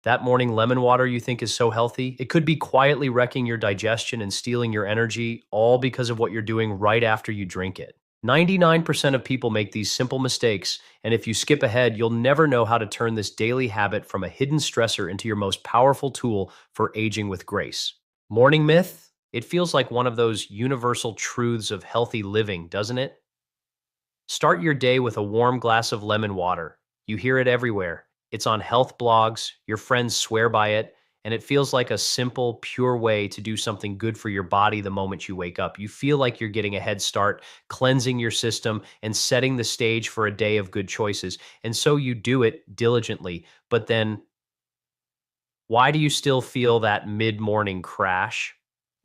That morning lemon water you think is so healthy, it could be quietly wrecking your digestion and stealing your energy, all because of what you're doing right after you drink it. 99% of people make these simple mistakes, and if you skip ahead, you'll never know how to turn this daily habit from a hidden stressor into your most powerful tool for aging with grace. Morning myth? It feels like one of those universal truths of healthy living, doesn't it? Start your day with a warm glass of lemon water. You hear it everywhere. It's on health blogs, your friends swear by it, and it feels like a simple, pure way to do something good for your body the moment you wake up. You feel like you're getting a head start, cleansing your system, and setting the stage for a day of good choices. And so you do it diligently. But then why do you still feel that mid-morning crash?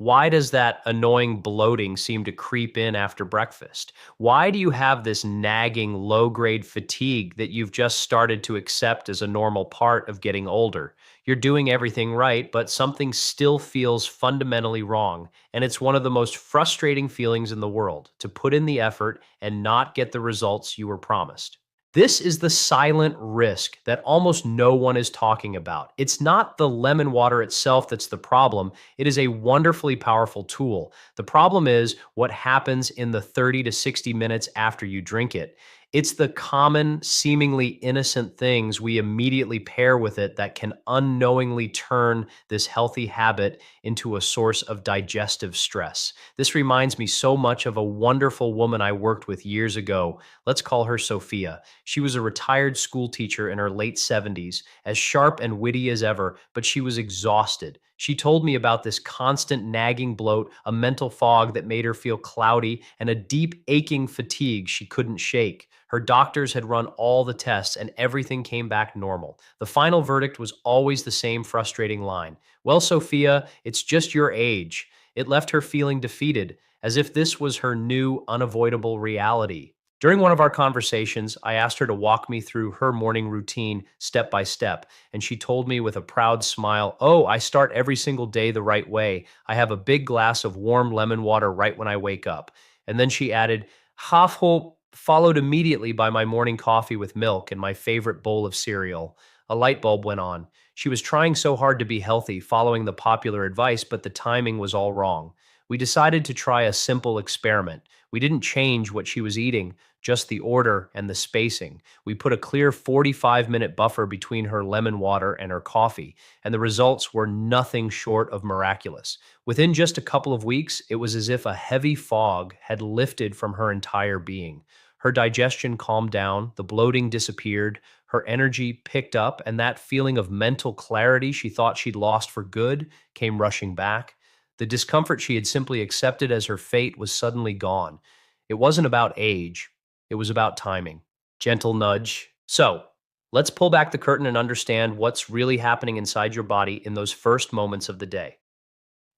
Why does that annoying bloating seem to creep in after breakfast? Why do you have this nagging low-grade fatigue that you've just started to accept as a normal part of getting older? You're doing everything right, but something still feels fundamentally wrong. And it's one of the most frustrating feelings in the world to put in the effort and not get the results you were promised. This is the silent risk that almost no one is talking about. It's not the lemon water itself that's the problem. It is a wonderfully powerful tool. The problem is what happens in the 30 to 60 minutes after you drink it. It's the common, seemingly innocent things we immediately pair with it that can unknowingly turn this healthy habit into a source of digestive stress. This reminds me so much of a wonderful woman I worked with years ago. Let's call her Sophia. She was a retired school teacher in her late 70s, as sharp and witty as ever, but she was exhausted. She told me about this constant nagging bloat, a mental fog that made her feel cloudy, and a deep aching fatigue she couldn't shake. Her doctors had run all the tests and everything came back normal. The final verdict was always the same frustrating line. Well, Sophia, it's just your age. It left her feeling defeated, as if this was her new unavoidable reality. During one of our conversations, I asked her to walk me through her morning routine step by step, and she told me with a proud smile, "Oh, I start every single day the right way. I have a big glass of warm lemon water right when I wake up." And then she added, "Half hope," followed immediately by my morning coffee with milk and my favorite bowl of cereal. A light bulb went on. She was trying so hard to be healthy, following the popular advice, but the timing was all wrong. We decided to try a simple experiment. We didn't change what she was eating, just the order and the spacing. We put a clear 45-minute buffer between her lemon water and her coffee, and the results were nothing short of miraculous. Within just a couple of weeks, it was as if a heavy fog had lifted from her entire being. Her digestion calmed down, the bloating disappeared, her energy picked up, and that feeling of mental clarity she thought she'd lost for good came rushing back. The discomfort she had simply accepted as her fate was suddenly gone. It wasn't about age, it was about timing. Gentle nudge. So, let's pull back the curtain and understand what's really happening inside your body in those first moments of the day.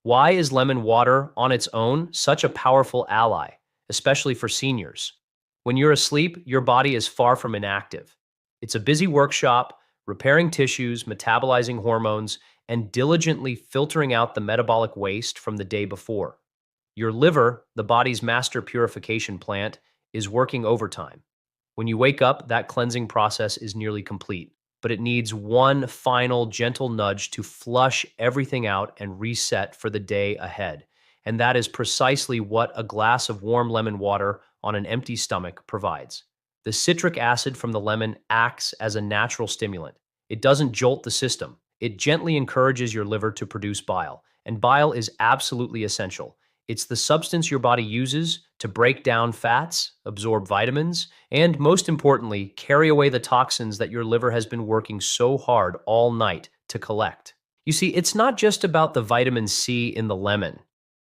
Why is lemon water on its own such a powerful ally, especially for seniors? When you're asleep, your body is far from inactive. It's a busy workshop, repairing tissues, metabolizing hormones, and diligently filtering out the metabolic waste from the day before. Your liver, the body's master purification plant, is working overtime. When you wake up, that cleansing process is nearly complete, but it needs one final gentle nudge to flush everything out and reset for the day ahead. And that is precisely what a glass of warm lemon water on an empty stomach provides. The citric acid from the lemon acts as a natural stimulant. It doesn't jolt the system. It gently encourages your liver to produce bile, and bile is absolutely essential. It's the substance your body uses to break down fats, absorb vitamins, and most importantly, carry away the toxins that your liver has been working so hard all night to collect. You see, it's not just about the vitamin C in the lemon.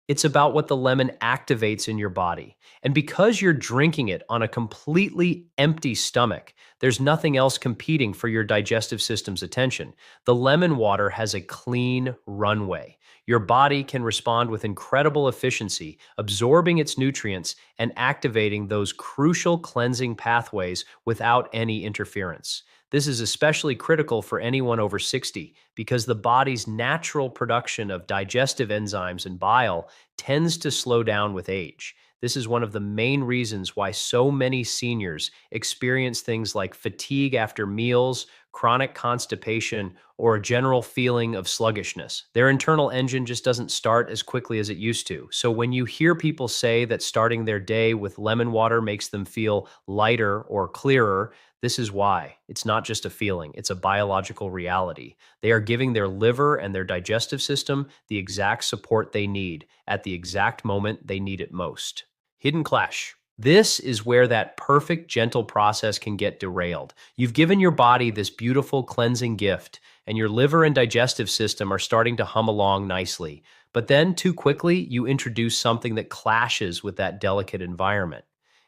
It's about what the lemon activates in your body. And because you're drinking it on a completely empty stomach, there's nothing else competing for your digestive system's attention. The lemon water has a clean runway. Your body can respond with incredible efficiency, absorbing its nutrients and activating those crucial cleansing pathways without any interference. This is especially critical for anyone over 60 because the body's natural production of digestive enzymes and bile tends to slow down with age. This is one of the main reasons why so many seniors experience things like fatigue after meals, chronic constipation, or a general feeling of sluggishness. Their internal engine just doesn't start as quickly as it used to. So when you hear people say that starting their day with lemon water makes them feel lighter or clearer, this is why. It's not just a feeling, it's a biological reality. They are giving their liver and their digestive system the exact support they need at the exact moment they need it most. Hidden clash. This is where that perfect, gentle process can get derailed. You've given your body this beautiful cleansing gift, and your liver and digestive system are starting to hum along nicely. But then, too quickly, you introduce something that clashes with that delicate environment.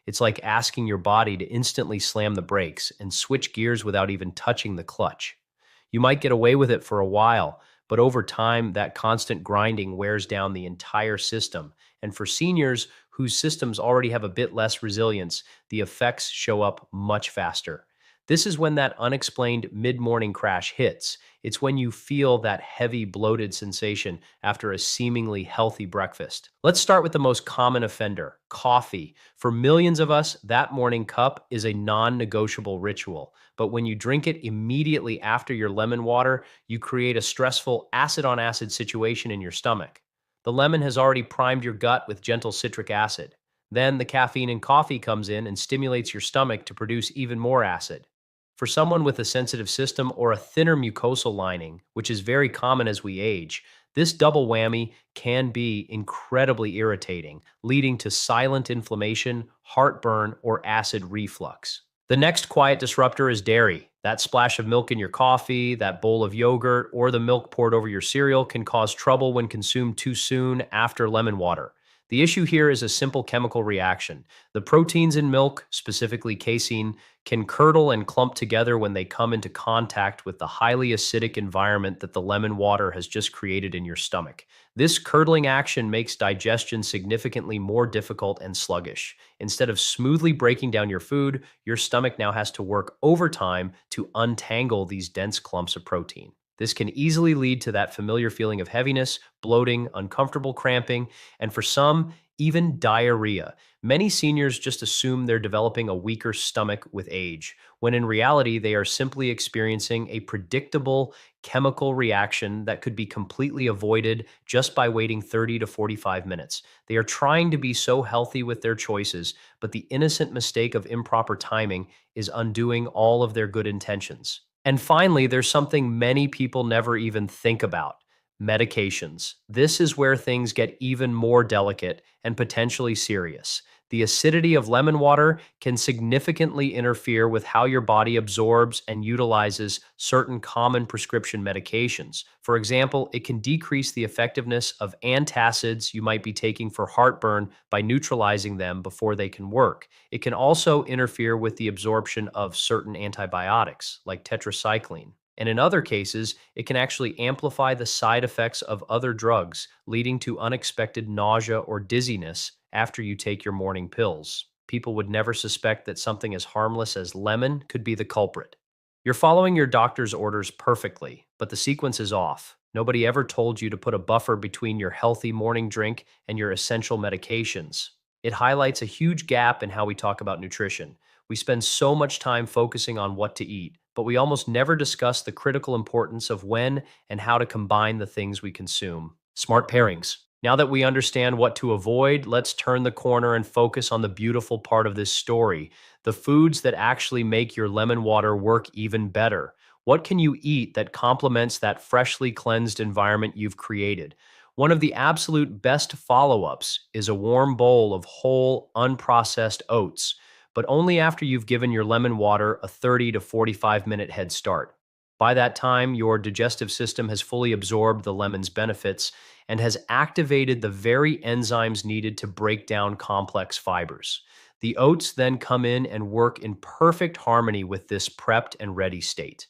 It's like asking your body to instantly slam the brakes and switch gears without even touching the clutch. You might get away with it for a while, but over time, that constant grinding wears down the entire system. And for seniors whose systems already have a bit less resilience, the effects show up much faster. This is when that unexplained mid morning crash hits. It's when you feel that heavy, bloated sensation after a seemingly healthy breakfast. Let's start with the most common offender coffee. For millions of us, that morning cup is a non negotiable ritual. But when you drink it immediately after your lemon water, you create a stressful acid on acid situation in your stomach. The lemon has already primed your gut with gentle citric acid. Then the caffeine in coffee comes in and stimulates your stomach to produce even more acid. For someone with a sensitive system or a thinner mucosal lining, which is very common as we age, this double whammy can be incredibly irritating, leading to silent inflammation, heartburn, or acid reflux. The next quiet disruptor is dairy. That splash of milk in your coffee, that bowl of yogurt, or the milk poured over your cereal can cause trouble when consumed too soon after lemon water. The issue here is a simple chemical reaction. The proteins in milk, specifically casein, can curdle and clump together when they come into contact with the highly acidic environment that the lemon water has just created in your stomach. This curdling action makes digestion significantly more difficult and sluggish. Instead of smoothly breaking down your food, your stomach now has to work overtime to untangle these dense clumps of protein. This can easily lead to that familiar feeling of heaviness, bloating, uncomfortable cramping, and for some, even diarrhea. Many seniors just assume they're developing a weaker stomach with age, when in reality, they are simply experiencing a predictable chemical reaction that could be completely avoided just by waiting 30 to 45 minutes. They are trying to be so healthy with their choices, but the innocent mistake of improper timing is undoing all of their good intentions. And finally, there's something many people never even think about medications. This is where things get even more delicate and potentially serious. The acidity of lemon water can significantly interfere with how your body absorbs and utilizes certain common prescription medications. For example, it can decrease the effectiveness of antacids you might be taking for heartburn by neutralizing them before they can work. It can also interfere with the absorption of certain antibiotics, like tetracycline. And in other cases, it can actually amplify the side effects of other drugs, leading to unexpected nausea or dizziness after you take your morning pills. People would never suspect that something as harmless as lemon could be the culprit. You're following your doctor's orders perfectly, but the sequence is off. Nobody ever told you to put a buffer between your healthy morning drink and your essential medications. It highlights a huge gap in how we talk about nutrition. We spend so much time focusing on what to eat, but we almost never discuss the critical importance of when and how to combine the things we consume. Smart pairings. Now that we understand what to avoid, let's turn the corner and focus on the beautiful part of this story, the foods that actually make your lemon water work even better. What can you eat that complements that freshly cleansed environment you've created? One of the absolute best follow ups is a warm bowl of whole, unprocessed oats, but only after you've given your lemon water a 30 to 45-minute head start. By that time, your digestive system has fully absorbed the lemon's benefits and has activated the very enzymes needed to break down complex fibers. The oats then come in and work in perfect harmony with this prepped and ready state.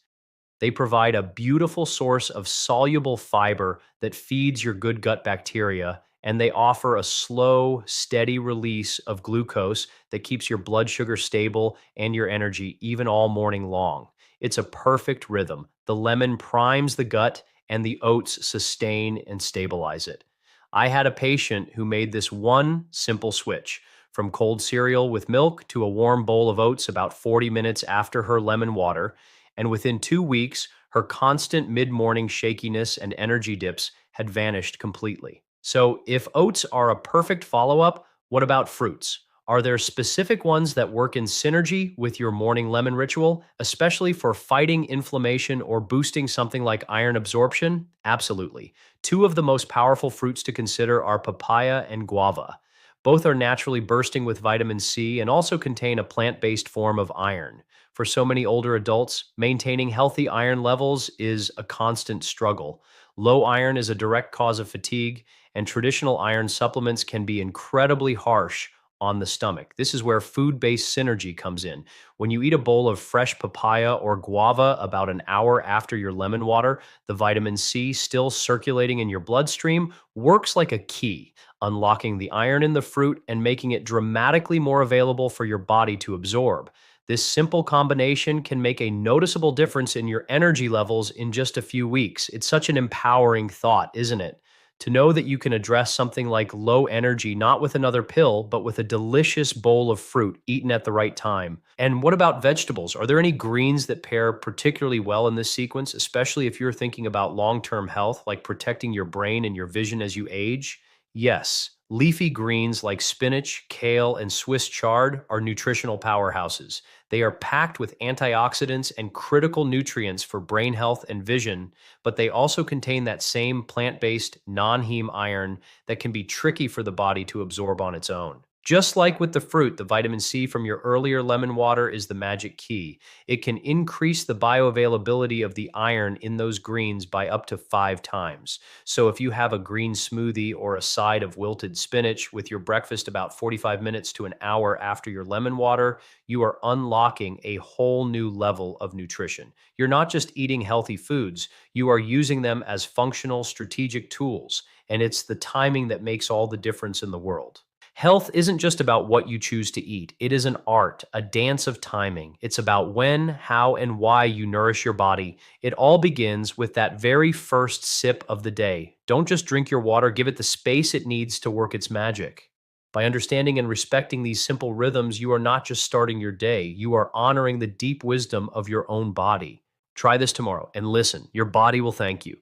They provide a beautiful source of soluble fiber that feeds your good gut bacteria, and they offer a slow, steady release of glucose that keeps your blood sugar stable and your energy even all morning long. It's a perfect rhythm. The lemon primes the gut, and the oats sustain and stabilize it. I had a patient who made this one simple switch from cold cereal with milk to a warm bowl of oats about 40 minutes after her lemon water, And within 2 weeks, her constant mid morning shakiness and energy dips had vanished completely. So, if oats are a perfect follow up, what about fruits? Are there specific ones that work in synergy with your morning lemon ritual, especially for fighting inflammation or boosting something like iron absorption? Absolutely. Two of the most powerful fruits to consider are papaya and guava. Both are naturally bursting with vitamin C and also contain a plant based form of iron. For so many older adults, maintaining healthy iron levels is a constant struggle. Low iron is a direct cause of fatigue, and traditional iron supplements can be incredibly harsh on the stomach. This is where food based synergy comes in. When you eat a bowl of fresh papaya or guava about an hour after your lemon water, the vitamin C still circulating in your bloodstream works like a key, unlocking the iron in the fruit and making it dramatically more available for your body to absorb. This simple combination can make a noticeable difference in your energy levels in just a few weeks. It's such an empowering thought, isn't it? To know that you can address something like low energy not with another pill, but with a delicious bowl of fruit eaten at the right time. And what about vegetables? Are there any greens that pair particularly well in this sequence, especially if you're thinking about long term health, like protecting your brain and your vision as you age? Yes. Leafy greens like spinach, kale, and Swiss chard are nutritional powerhouses. They are packed with antioxidants and critical nutrients for brain health and vision, but they also contain that same plant based non heme iron that can be tricky for the body to absorb on its own. Just like with the fruit, the vitamin C from your earlier lemon water is the magic key. It can increase the bioavailability of the iron in those greens by up to 5 times. So if you have a green smoothie or a side of wilted spinach with your breakfast about 45 minutes to an hour after your lemon water, you are unlocking a whole new level of nutrition. You're not just eating healthy foods, you are using them as functional, strategic tools. And it's the timing that makes all the difference in the world. Health isn't just about what you choose to eat. It is an art, a dance of timing. It's about when, how, and why you nourish your body. It all begins with that very first sip of the day. Don't just drink your water, give it the space it needs to work its magic. By understanding and respecting these simple rhythms, you are not just starting your day, you are honoring the deep wisdom of your own body. Try this tomorrow and listen. Your body will thank you.